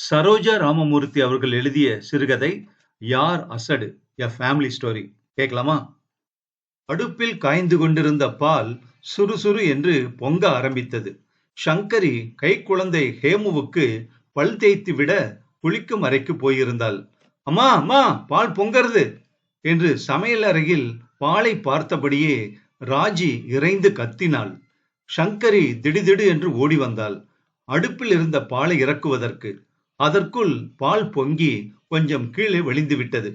சரோஜா ராமமூர்த்தி அவர்கள் எழுதிய சிறுகதை யார் அசடு எ ஃபேமிலி ஸ்டோரி கேட்கலாமா? அடுப்பில் காய்ந்து கொண்டிருந்த பால் சுறுசுறு என்று பொங்க ஆரம்பித்தது. சங்கரி கைக்குழந்தை ஹேமுவுக்கு பல் தேய்த்து விட குளிக்கும் அறைக்கு போயிருந்தாள். அம்மா அம்மா, பால் பொங்கறது என்று சமையல் அறையில் பாலை பார்த்தபடியே ராஜி இறைந்து கத்தினாள். சங்கரி திடுதிடு என்று ஓடி வந்தாள் அடுப்பில் இருந்த பாலை இறக்குவதற்கு. அதற்குள் பால் பொங்கி கொஞ்சம் கீழே விழுந்து விட்டது.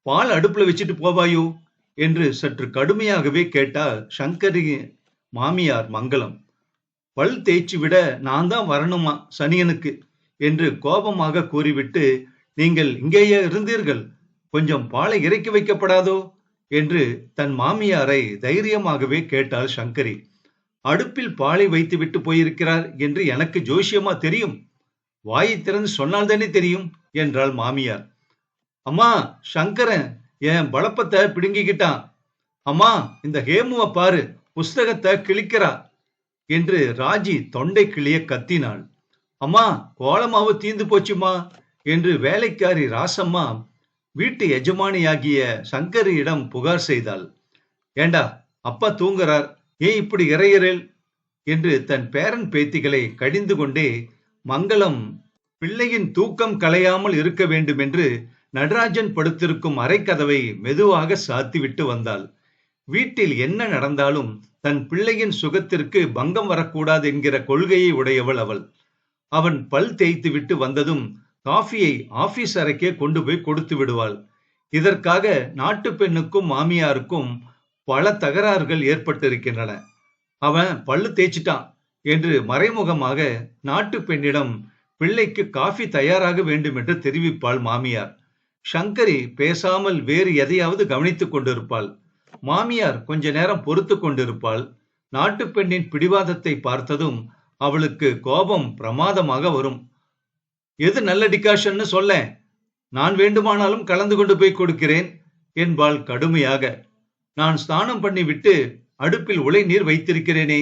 பால் அடுப்புல வச்சுட்டு போவாயோ என்று சற்று கடுமையாகவே கேட்டார் சங்கரி மாமியார் மங்களம். பல் தேய்ச்சி விட நான் தான் வரணுமா சனியனுக்கு என்று கோபமாக கூறிவிட்டு, நீங்கள் இங்கேயே இருந்தீர்கள், கொஞ்சம் பாலை இறக்கி வைக்கப்படாதோ என்று தன் மாமியாரை தைரியமாகவே கேட்டாள் சங்கரி. அடுப்பில் பாலை வைத்து விட்டு போயிருக்கிறார் என்று எனக்கு ஜோசியமா தெரியும், வாயை திறந்து சொன்னால் தானே தெரியும் என்றாள் மாமியார். அம்மா, சங்கரன் என் பழப்பத்தை பிடுங்கிக்கிட்டான். அம்மா, இந்த ஹேமுவை பாரு, புஸ்தகத்தை கிழிக்கிறா என்று ராஜி தொண்டை கிளிய கத்தினாள். அம்மா, கோலமாவு தீந்து போச்சுமா என்று வேலைக்காரி ராசம்மா வீட்டு எஜமானியாகிய சங்கரியிடம் புகார் செய்தாள். ஏண்டா, அப்பா தூங்குறார், ஏன் இப்படி இறையறேல் என்று தன் பேரன் பேத்திகளை கடிந்து கொண்டே மங்களம் பிள்ளையின் தூக்கம் கலையாமல் இருக்க வேண்டும் என்று நடராஜன் படுத்திருக்கும் அறைக்கதவை மெதுவாக சாத்திவிட்டு வந்தாள். வீட்டில் என்ன நடந்தாலும் தன் பிள்ளையின் சுகத்திற்கு பங்கம் வரக்கூடாது என்கிற கொள்கையை உடையவள் அவள். அவன் பல் தேய்த்து விட்டு வந்ததும் காஃபியை ஆபீஸ் அறைக்கே கொண்டு போய் கொடுத்து விடுவாள். இதற்காக நாட்டு பெண்ணுக்கும் மாமியாருக்கும் பல தகராறுகள் ஏற்பட்டிருக்கின்றன. அவன் பல்லு தேய்ச்சிட்டான் என்று மறைமுகமாக நாட்டு பெண்ணிடம் பிள்ளைக்கு காஃபி தயாராக வேண்டும் என்று தெரிவிப்பாள் மாமியார். சங்கரி பேசாமல் வேறு எதையாவது கவனித்துக் கொண்டிருப்பாள். மாமியார் கொஞ்ச நேரம் பொறுத்து கொண்டிருப்பாள். நாட்டு பெண்ணின் பிடிவாதத்தை பார்த்ததும் அவளுக்கு கோபம் பிரமாதமாக வரும். எது நல்ல டிகாஷன்னு சொல்ல, நான் வேண்டுமானாலும் கலந்து கொண்டு போய் கொடுக்கிறேன் என்பாள் கடுமையாக. நான் ஸ்நானம் பண்ணி விட்டு அடுப்பில் உலை நீர் வைத்திருக்கிறேனே,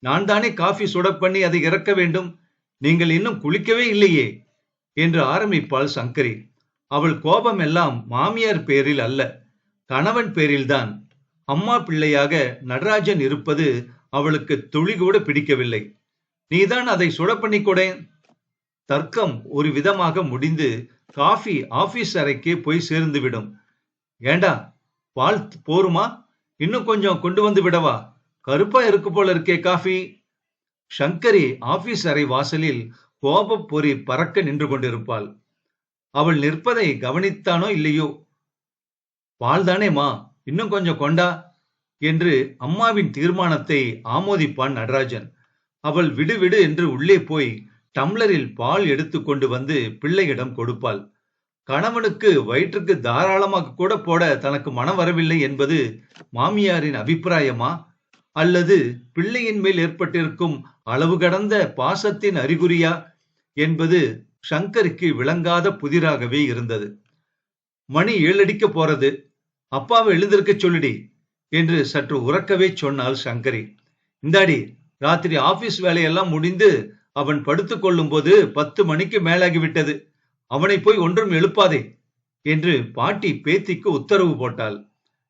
நான் தானே காஃபி சுட பண்ணி அதை இறக்க வேண்டும், நீங்கள் இன்னும் குளிக்கவே இல்லையே என்று ஆரம்பிப்பாள் சங்கரி. அவள் கோபம் எல்லாம் மாமியார் பேரில் அல்ல, கணவன் பேரில்தான். அம்மா பிள்ளையாக நடராஜன் இருப்பது அவளுக்கு துளி கூட பிடிக்கவில்லை. நீதான் அதை சுட பண்ணி கொடேன். தர்க்கம் ஒரு விதமாக முடிந்து காஃபி ஆபீஸ் அறைக்கு போய் சேர்ந்துவிடும். ஏண்டா, பால் போருமா, இன்னும் கொஞ்சம் கொண்டு வந்து விடவா, கருப்பா இருக்கு போல இருக்கே காஃபி. சங்கரி ஆபீஸ் அறை வாசலில் கோப பொறி பறக்க நின்று கொண்டிருப்பாள். அவள் நிற்பதை கவனித்தானோ இல்லையோ, பால் தானேமா, இன்னும் கொஞ்சம் கொண்டா என்று அம்மாவின் தீர்மானத்தை ஆமோதிப்பான் நடராஜன். அவள் விடு விடு என்று உள்ளே போய் டம்ளரில் பால் எடுத்து கொண்டு வந்து பிள்ளையிடம் கொடுப்பாள். கணவனுக்கு வயிற்றுக்கு தாராளமாக கூட போட தனக்கு மனம் வரவில்லை என்பது மாமியாரின் அபிப்பிராயமா, அல்லது பிள்ளையின் மேல் ஏற்பட்டிருக்கும் அளவு கடந்த பாசத்தின் அறிகுறியா என்பது சங்கருக்கு விளங்காத புதிராகவே இருந்தது. மணி 7 அடிக்க போறது, அப்பாவை எழுந்திருக்க சொல்லுடி என்று சற்று உறக்கவே சொன்னாள் சங்கரி. இந்தாடி, ராத்திரி ஆபீஸ் வேலையெல்லாம் முடிந்து அவன் படுத்துக் கொள்ளும் போது 10 மணிக்கு மேலாகிவிட்டது, அவனை போய் ஒன்றும் எழுப்பாதே என்று பாட்டி பேத்திக்கு உத்தரவு போட்டாள்.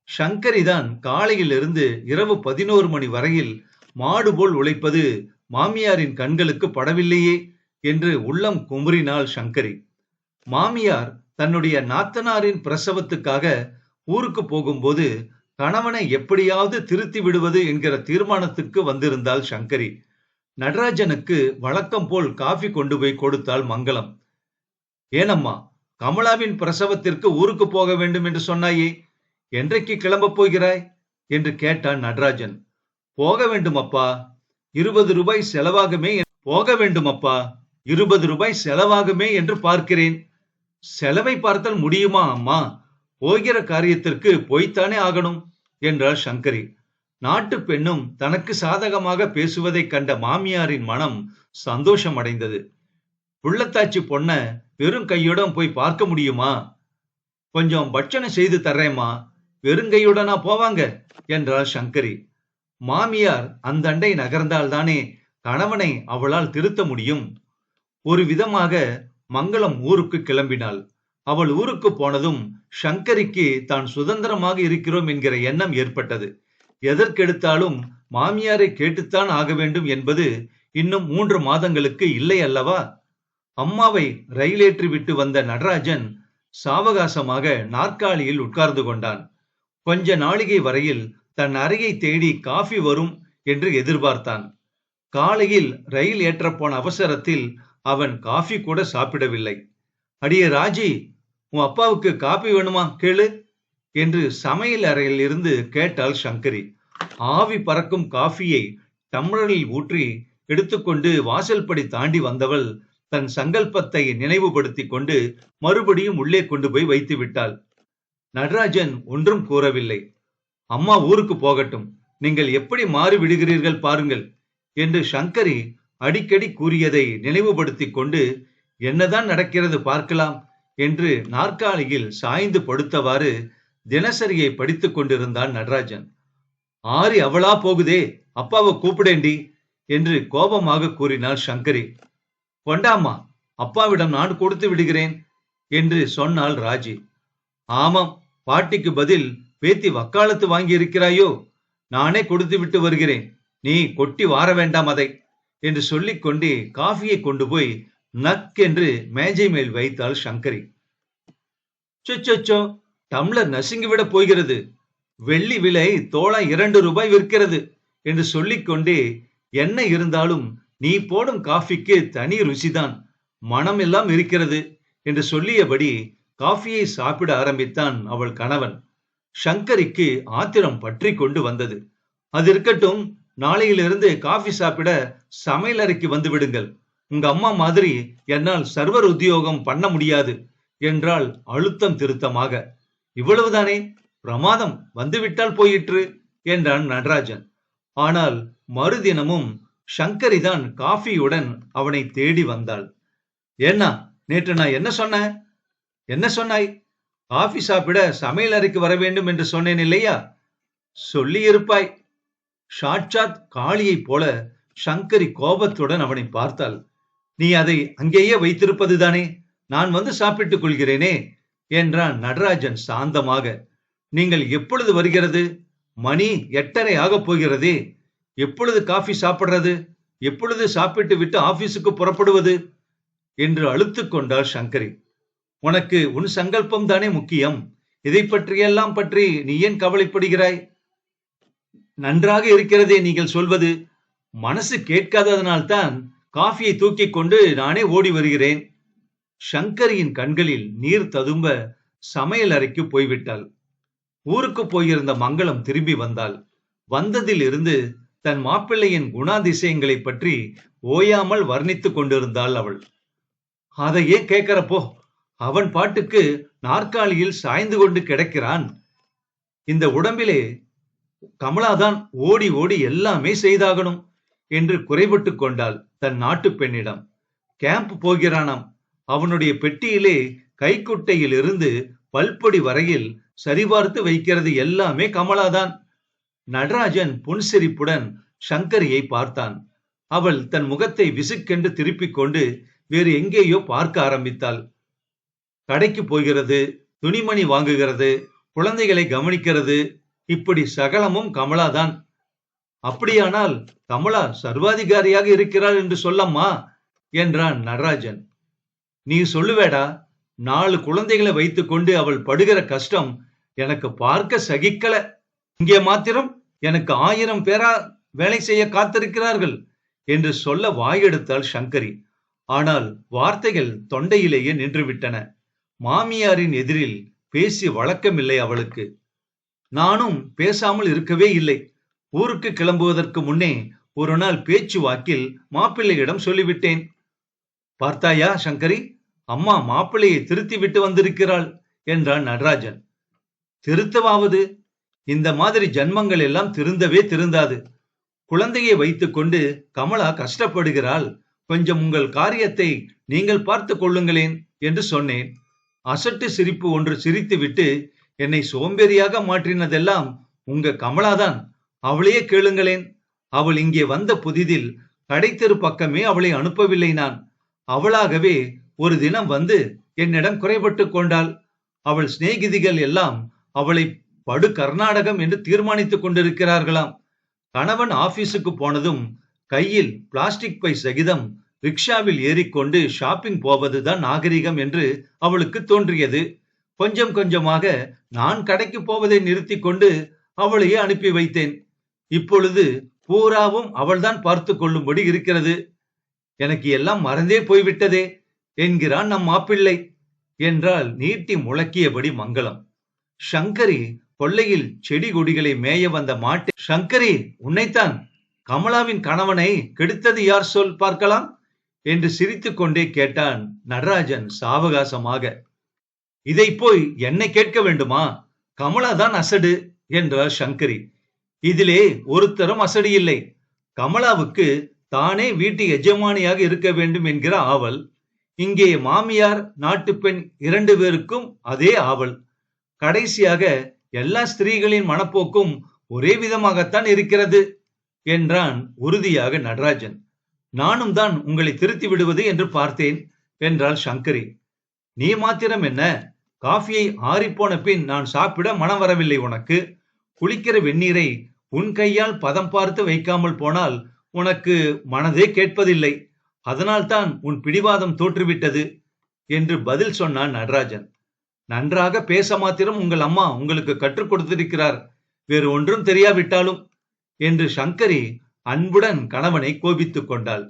சங்கரிதான் காலையில் இருந்து இரவு 11 மணி வரையில் மாடு போல் உழைப்பது மாமியாரின் கண்களுக்கு படவில்லையே என்று உள்ளம் குமுறினாள் சங்கரி. மாமியார் தன்னுடைய நாத்தனாரின் பிரசவத்துக்காக ஊருக்கு போகும்போது கணவனை எப்படியாவது திருத்தி விடுவது என்கிற தீர்மானத்துக்கு வந்திருந்தாள் சங்கரி. நடராஜனுக்கு வழக்கம் போல் காஃபி கொண்டு போய் கொடுத்தாள் மங்களம். ஏனம்மா, கமலாவின் பிரசவத்திற்கு ஊருக்கு போக வேண்டும் என்று சொன்னாயே, என்றைக்கு கிளம்ப போகிறாய் என்று கேட்டான் நடராஜன். போக வேண்டும் அப்பா, 20 ரூபாய் செலவாகுமே. போக வேண்டும் அப்பா, 20 ரூபாய் செலவாகுமே என்று பார்க்கிறேன். செலவை பார்த்தால் முடியுமா அம்மா, போகிற காரியத்திற்கு போய்த்தானே ஆகணும் என்றாள் சங்கரி. நாட்டு பெண்ணும் தனக்கு சாதகமாக பேசுவதை கண்ட மாமியாரின் மனம் சந்தோஷம் அடைந்தது. புள்ளத்தாச்சி பொண்ண வெறும் கையுடன் போய் பார்க்க முடியுமா, கொஞ்சம் பட்சணை செய்து தர்றேம்மா, வெறுங்கையுடனா போவாங்க என்றாள் சங்கரி. மாமியார் அந்தண்டை நகர்ந்தால்தானே கணவனை அவளால் திருத்த முடியும். ஒரு விதமாக மங்களம் ஊருக்கு கிளம்பினாள். அவள் ஊருக்கு போனதும் சங்கரிக்கு தான் சுதந்திரமாக இருக்கிறோம் என்கிற எண்ணம் ஏற்பட்டது. எதற்கெடுத்தாலும் மாமியாரை கேட்டுத்தான் ஆக வேண்டும் என்பது இன்னும் 3 மாதங்களுக்கு இல்லை அல்லவா? அம்மாவை ரயிலேற்றி விட்டு வந்த நடராஜன் சாவகாசமாக நாற்காலியில் உட்கார்ந்து கொண்டான். கொஞ்ச நாளிகை வரையில் தன் அறையை தேடி காஃபி வரும் என்று எதிர்பார்த்தான். காலையில் ரயில் ஏற்றப்போன அவசரத்தில் அவன் காஃபி கூட சாப்பிடவில்லை. அடியே ராஜி, உன் அப்பாவுக்கு காபி வேணுமா கேளு என்று சமையல் அறையில் இருந்து கேட்டாள் சங்கரி. ஆவி பறக்கும் காஃபியை டம்ளரில் ஊற்றி எடுத்துக்கொண்டு வாசல்படி தாண்டி வந்தவள் தன் சங்கல்பத்தை நினைவுபடுத்தி கொண்டு மறுபடியும் உள்ளே கொண்டு போய் வைத்து விட்டாள். நடராஜன் ஒன்றும் கூறவில்லை. அம்மா ஊருக்கு போகட்டும், நீங்கள் எப்படி மாறி விடுகிறீர்கள் பாருங்கள் என்று சங்கரி அடிக்கடி கூறியதை நினைவுபடுத்தி கொண்டு என்னதான் நடக்கிறது பார்க்கலாம் என்று நாற்காலியில் சாய்ந்து படுத்தவாறு தினசரியை படித்துக் கொண்டிருந்தான் நடராஜன். ஆரி அவளா போகுதே, அப்பாவை கூப்பிடேண்டி என்று கோபமாக கூறினாள் சங்கரி. கொண்டாமா, அப்பாவிடம் நான் கொடுத்து விடுகிறேன் என்று சொன்னாள் ராஜி. ஆமாம், பாட்டிக்கு பதில் பேத்தி வக்காலத்து வாங்கி இருக்கிறாயோ? நானே கொடுத்து விட்டு வருகிறேன், நீ கொட்டி வார வேண்டாம் அதை என்று சொல்லிக் கொண்டே காஃபியை கொண்டு போய் நக் என்று மேஜை மேல் வைத்தாள் சங்கரி. சொச்சோ, டம்ளர் நசுங்கிவிட போகிறது, வெள்ளி விலை தோளா 2 ரூபாய் விற்கிறது என்று சொல்லிக் கொண்டே என்ன இருந்தாலும் நீ போடும் காஃபிக்கு தனி ருசிதான், மனம் எல்லாம் இருக்கிறது என்று சொல்லியபடி காஃபியை சாப்பிட ஆரம்பித்தான் அவள் கணவன். சங்கரிக்கு ஆத்திரம் பற்றி கொண்டு வந்தது. அது இருக்கட்டும், நாளையிலிருந்து காஃபி சாப்பிட சமையல் அறைக்கு வந்து விடுங்கள். உங்க அம்மா மாதிரி என்னால் சர்வர் உத்தியோகம் பண்ண முடியாது என்றால் அழுத்தம் திருத்தமாக. இவ்வளவுதானே, பிரமாதம், வந்துவிட்டால் போயிற்று என்றான் நடராஜன். ஆனால் மறுதினமும் சங்கரிதான் காஃபியுடன் அவனை தேடி வந்தாள். ஏன்னா, நேற்று நான் என்ன சொன்னாய்? காஃபி சாப்பிட சமையல் அறைக்கு வர வேண்டும் என்று சொன்னேன் இல்லையா? சொல்லி இருப்பாய். சாட்சாத் காளியை போல சங்கரி கோபத்துடன் அவனை பார்த்தாள். நீ அதை அங்கேயே வைத்திருப்பதுதானே, நான் வந்து சாப்பிட்டுக் கொள்கிறேனே என்றான் நடராஜன் சாந்தமாக. நீங்கள் எப்பொழுது வருகிறது? மணி 8:30 ஆகப் போகிறதே. எப்பொழுது காஃபி சாப்பிடுறது? எப்பொழுது சாப்பிட்டு விட்டு ஆபீஸுக்கு புறப்படுவது என்று அழுத்துக் கொண்டாள் சங்கரி. உனக்கு உன் சங்கல்பம் தானே முக்கியம், இதை பற்றியெல்லாம் பற்றி நீ ஏன் கவலைப்படுகிறாய்? நன்றாக இருக்கிறதே நீங்கள் சொல்வது, மனசு கேட்காததனால்தான் காஃபியை தூக்கி கொண்டு நானே ஓடி வருகிறேன். சங்கரியின் கண்களில் நீர் ததும்ப சமையல் அறைக்கு போய்விட்டாள். ஊருக்கு போயிருந்த மங்களம் திரும்பி வந்தாள். வந்ததில் இருந்து தன் மாப்பிள்ளையின் குணாதிசயங்களை பற்றி ஓயாமல் வர்ணித்துக் கொண்டிருந்தாள் அவள். அதையே கேட்கிறப்போ, அவன் பாட்டுக்கு நாற்காலியில் சாய்ந்து கொண்டு கிடக்கிறான். இந்த உடம்பிலே கமலாதான் ஓடி ஓடி எல்லாமே செய்தாகணும் என்று குறைபட்டு கொண்டாள் தன் நாட்டு பெண்ணிடம். கேம்ப் போகிறானாம். அவனுடைய பெட்டியிலே கைக்குட்டையில் இருந்து பல்பொடி வரையில் சரிபார்த்து வைக்கிறது எல்லாமே கமலாதான். நடராஜன் புன்சிரிப்புடன் சங்கரியை பார்த்தான். அவள் தன் முகத்தை விசுக்கென்று திருப்பிக் கொண்டு வேறு எங்கேயோ பார்க்க ஆரம்பித்தாள். கடைக்கு போகிறது, துணிமணி வாங்குகிறது, குழந்தைகளை கவனிக்கிறது, இப்படி சகலமும் கமலாதான். அப்படியானால் கமலா சர்வாதிகாரியாக இருக்கிறாள் என்று சொல்லம்மா என்றான் நடராஜன். நீ சொல்லுவேடா, 4 குழந்தைகளை வைத்துக் கொண்டு அவள் படுகிற கஷ்டம் எனக்கு பார்க்க சகிக்கல. இங்கே மாத்திரம் எனக்கு 1000 பேரா வேலை செய்ய காத்திருக்கிறார்கள் என்று சொல்ல வாயெடுத்தாள் சங்கரி. ஆனால் வார்த்தைகள் தொண்டையிலேயே நின்றுவிட்டன. மாமியாரின் எதிரில் பேசி வழக்கமில்லை அவளுக்கு. நானும் பேசாமல் இருக்கவே இல்லை. ஊருக்கு கிளம்புவதற்கு முன்னே ஒரு நாள் பேச்சு வாக்கில் மாப்பிள்ளையிடம் சொல்லிவிட்டேன். பார்த்தாயா சங்கரி, அம்மா மாப்பிள்ளையை திருத்தி விட்டு வந்திருக்கிறாள் என்றான் நடராஜன். திருத்தவாவது? இந்த மாதிரி ஜன்மங்கள் எல்லாம் திருந்தவே திருந்தாது. குழந்தையை வைத்துக் கொண்டு கமலா கஷ்டப்படுகிறாள். கொஞ்சம் உங்கள் காரியத்தை நீங்கள் பார்த்து கொள்ளுங்களேன் என்று சொன்னேன். அசட்டு சிரிப்பு ஒன்று சிரித்துவிட்டு, என்னை சோம்பேறியாக மாற்றினதெல்லாம் உங்க கமலாதான், அவளையே கேளுங்களேன். அவள் இங்கே வந்த புதிதில் கடைத்தெரு பக்கமே அவளை அனுப்பவில்லை நான். அவளாகவே ஒரு தினம் வந்து என்னிடம் குறைபட்டுக் கொண்டாள். அவள் சிநேகிதிகள் எல்லாம் அவளை படு கர்நாடகம் என்று தீர்மானித்துக் கொண்டிருக்கிறார்களாம். கணவன் ஆபீஸுக்கு போனதும் கையில் பிளாஸ்டிக் பை சகிதம் ரிக்ஷாவில் ஏறிக்கொண்டு ஷாப்பிங் போவதுதான் நாகரிகம் என்று அவளுக்கு தோன்றியது. கொஞ்சம் கொஞ்சமாக நான் கடைக்கு போவதை நிறுத்திக் கொண்டு அவளையே அனுப்பி வைத்தேன். இப்பொழுது பூராவும் அவள்தான் பார்த்து கொள்ளும்படி இருக்கிறது. எனக்கு எல்லாம் மறந்தே போய்விட்டதே என்கிறான் நம் மாப்பிள்ளை என்றால் நீட்டி முழக்கியபடி மங்களம். சங்கரி கொல்லையில் செடி கொடிகளை மேய வந்த மாட்டை, சங்கரி உன்னைத்தான், கமலாவின் கணவனை கெடுத்தது யார் சொல் பார்க்கலாம் என்று சிரித்துக் கொண்டே கேட்டான் நடராஜன் சாவகாசமாக. இதை போய் என்னை கேட்க வேண்டுமா? கமலாதான் அசடு என்றார் சங்கரி. இதிலே ஒருத்தரும் அசடு இல்லை. கமலாவுக்கு தானே வீட்டு எஜமானியாக இருக்க வேண்டும் என்கிற ஆவல். இங்கே மாமியார் நாட்டு பெண் 2 பேருக்கும் அதே ஆவல். கடைசியாக எல்லா ஸ்திரீகளின் மனப்போக்கும் ஒரே விதமாகத்தான் இருக்கிறது என்றான் உறுதியாக நடராஜன். நானும் தான் உங்களை திருத்தி விடுவது என்று பார்த்தேன் என்றாள் சங்கரி. நீ மாத்திரம் என்ன, காஃபியை ஆறிப்போன பின் நான் சாப்பிட மனம் வரவில்லை உனக்கு. குளிக்கிற வெந்நீரை உன் கையால் பதம் பார்த்து வைக்காமல் போனால் உனக்கு மனதே கேட்பதில்லை. அதனால்தான் உன் பிடிவாதம் தோற்றுவிட்டது என்று பதில் சொன்னான் நடராஜன். நன்றாக பேச மாத்திரம் உங்கள் அம்மா உங்களுக்கு கற்றுக் கொடுத்திருக்கிறார், வேறு ஒன்றும் தெரியாவிட்டாலும் என்று சங்கரி அன்புடன் கணவனை கோபித்துக் கொண்டாள்.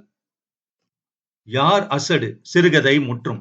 யார் அசடு சிறுகதை முற்றும்.